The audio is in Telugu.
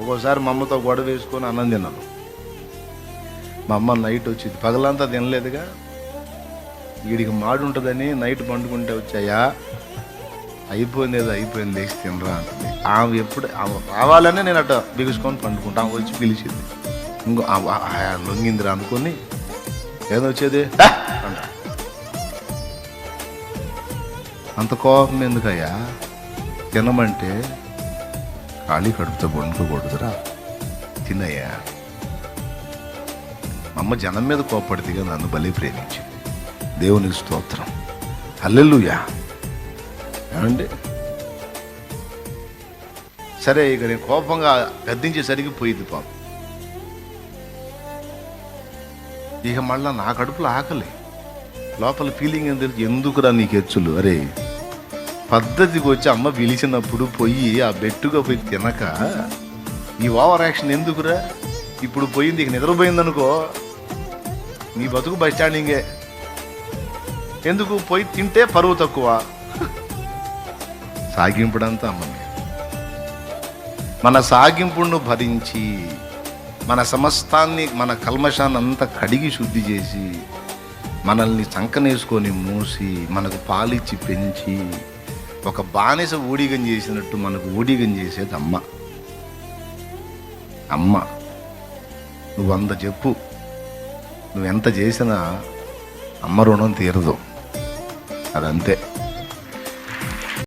ఒక్కోసారి మా అమ్మతో గొడవ వేసుకొని అన్నం తిన్నాను. మా అమ్మ నైట్ వచ్చింది, పగలంతా తినలేదుగా, వీడికి మాడు ఉంటుందని నైట్ పండుకుంటే వచ్చాయా అయిపోయింది, ఏదో అయిపోయింది, లేచి తినరా అంటుంది. ఆమె ఎప్పుడు ఆమె రావాలని నేను అట్ట బిగుసుకొని పండుకుంటా. ఆమె వచ్చి పిలిచింది, ఇంకో లొంగిందిరా అనుకొని ఏదో వచ్చేది అంట. అంత కోపం ఎందుకయ్యా? తినమంటే ఖాళీ కడుపుతో వండుకోకూడదురా, తినయ్యా. మా అమ్మ జనం మీద కోపడితే నన్ను బలి ప్రేమించింది. దేవునికి స్తోత్రం, హల్లెలూయా. ఏమండి, సరే ఇక నేను కోపంగా గద్దించేసరికి పోయింది పాపం. ఇక మళ్ళా నా కడుపులో ఆకలి, లోపల ఫీలింగ్ ఏం తెలుసు, ఎందుకురా నీకు హెచ్చులు? అరే పద్ధతికి వచ్చి అమ్మ పిలిచినప్పుడు పోయి ఆ బెట్టుగా పోయి తినక ఈ ఓవర్ యాక్షన్ ఎందుకురా? ఇప్పుడు పోయింది, ఇక నిద్రపోయిందనుకో నీ బతుకు బస్ స్టాండింగే. ఎందుకు పోయి తింటే పరువు తక్కువ. సాగింపుడంతా అమ్మని, మన సాగింపును భరించి మన సమస్తాన్ని, మన కల్మషాన్ని అంతా కడిగి శుద్ధి చేసి మనల్ని చంకనేసుకొని మూసి మనకు పాలిచ్చి పెంచి ఒక బానిస ఊడిగం చేసినట్టు మనకు ఊడిగం చేసేది అమ్మ. అమ్మ నువ్వు 100 చెప్పు, నువ్వెంత చేసినా అమ్మ రుణం తీరదు, అదంతే.